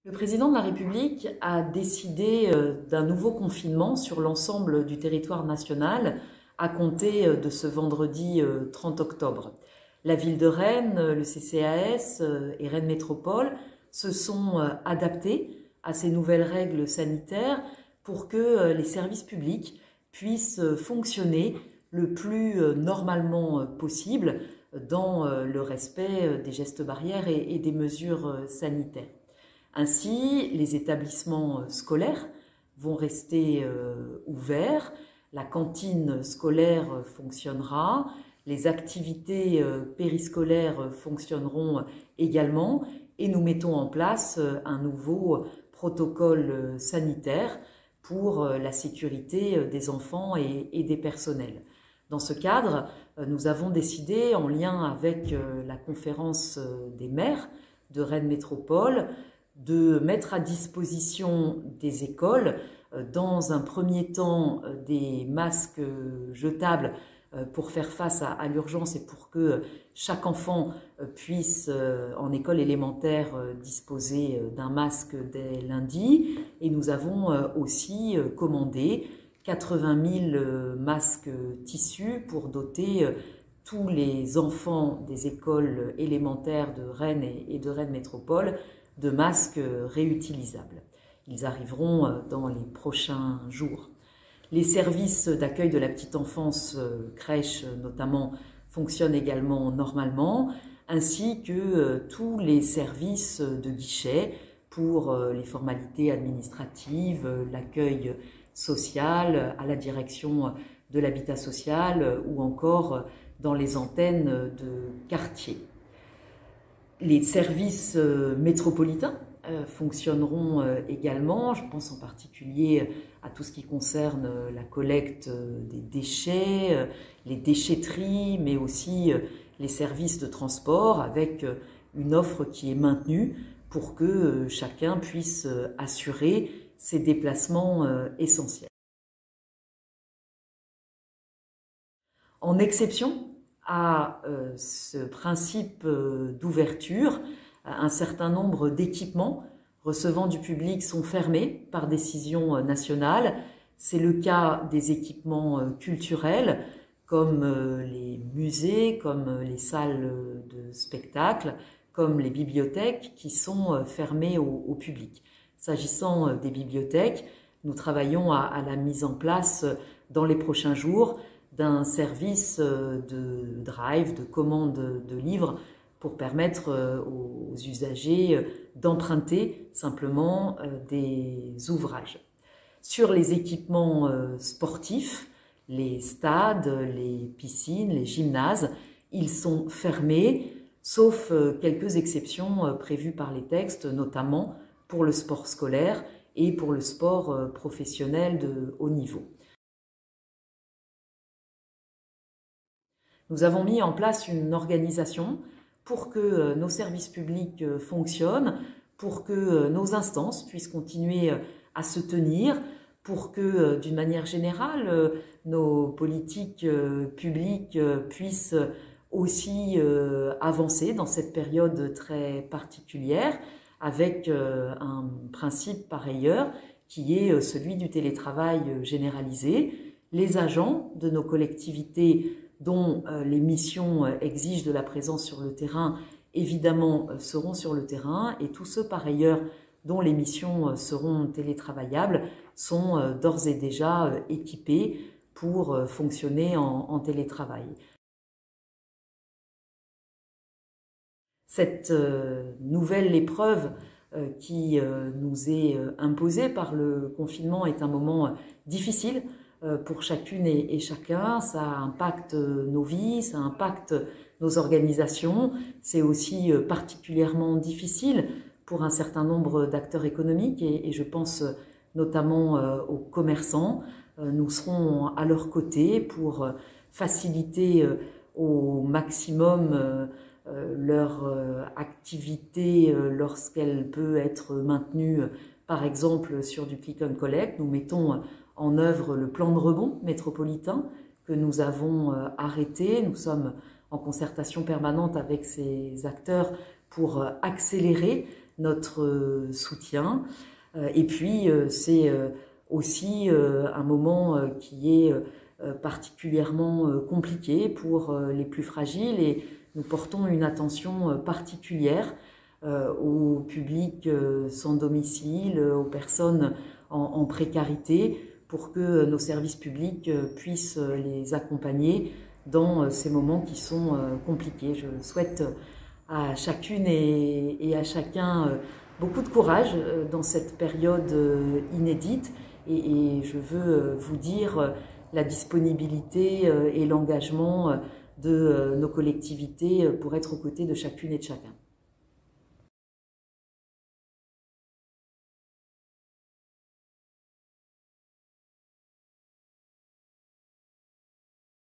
Le président de la République a décidé d'un nouveau confinement sur l'ensemble du territoire national à compter de ce vendredi 30 octobre. La ville de Rennes, le CCAS et Rennes Métropole se sont adaptés à ces nouvelles règles sanitaires pour que les services publics puissent fonctionner le plus normalement possible dans le respect des gestes barrières et des mesures sanitaires. Ainsi, les établissements scolaires vont rester ouverts, la cantine scolaire fonctionnera, les activités périscolaires fonctionneront également et nous mettons en place un nouveau protocole sanitaire pour la sécurité des enfants et des personnels. Dans ce cadre, nous avons décidé, en lien avec la conférence des maires de Rennes Métropole, de mettre à disposition des écoles, dans un premier temps, des masques jetables pour faire face à l'urgence et pour que chaque enfant puisse, en école élémentaire, disposer d'un masque dès lundi. Et nous avons aussi commandé 80 000 masques tissus pour doter tous les enfants des écoles élémentaires de Rennes et de Rennes Métropole de masques réutilisables. Ils arriveront dans les prochains jours. Les services d'accueil de la petite enfance, crèches notamment, fonctionnent également normalement, ainsi que tous les services de guichet pour les formalités administratives, l'accueil social, à la direction de l'habitat social ou encore dans les antennes de quartier. Les services métropolitains fonctionneront également. Je pense en particulier à tout ce qui concerne la collecte des déchets, les déchetteries, mais aussi les services de transport avec une offre qui est maintenue pour que chacun puisse assurer ses déplacements essentiels. En exception à ce principe d'ouverture, un certain nombre d'équipements recevant du public sont fermés par décision nationale. C'est le cas des équipements culturels comme les musées, comme les salles de spectacle, comme les bibliothèques qui sont fermées au public. S'agissant des bibliothèques, nous travaillons à la mise en place dans les prochains jours d'un service de drive, de commande de livres pour permettre aux usagers d'emprunter simplement des ouvrages. Sur les équipements sportifs, les stades, les piscines, les gymnases, ils sont fermés, sauf quelques exceptions prévues par les textes, notamment pour le sport scolaire et pour le sport professionnel de haut niveau. Nous avons mis en place une organisation pour que nos services publics fonctionnent, pour que nos instances puissent continuer à se tenir, pour que, d'une manière générale, nos politiques publiques puissent aussi avancer dans cette période très particulière, avec un principe par ailleurs qui est celui du télétravail généralisé. Les agents de nos collectivités dont les missions exigent de la présence sur le terrain, évidemment, seront sur le terrain, et tous ceux par ailleurs dont les missions seront télétravaillables sont d'ores et déjà équipés pour fonctionner en télétravail. Cette nouvelle épreuve qui nous est imposée par le confinement est un moment difficile pour chacune et chacun. Ça impacte nos vies, ça impacte nos organisations. C'est aussi particulièrement difficile pour un certain nombre d'acteurs économiques et je pense notamment aux commerçants. Nous serons à leur côté pour faciliter au maximum leur activité lorsqu'elle peut être maintenue, par exemple sur du click and collect. Nous mettons en œuvre le plan de rebond métropolitain que nous avons arrêté. Nous sommes en concertation permanente avec ces acteurs pour accélérer notre soutien. Et puis, c'est aussi un moment qui est particulièrement compliqué pour les plus fragiles, et nous portons une attention particulière au public sans domicile, aux personnes en précarité, pour que nos services publics puissent les accompagner dans ces moments qui sont compliqués. Je souhaite à chacune et à chacun beaucoup de courage dans cette période inédite, et je veux vous dire la disponibilité et l'engagement de nos collectivités pour être aux côtés de chacune et de chacun.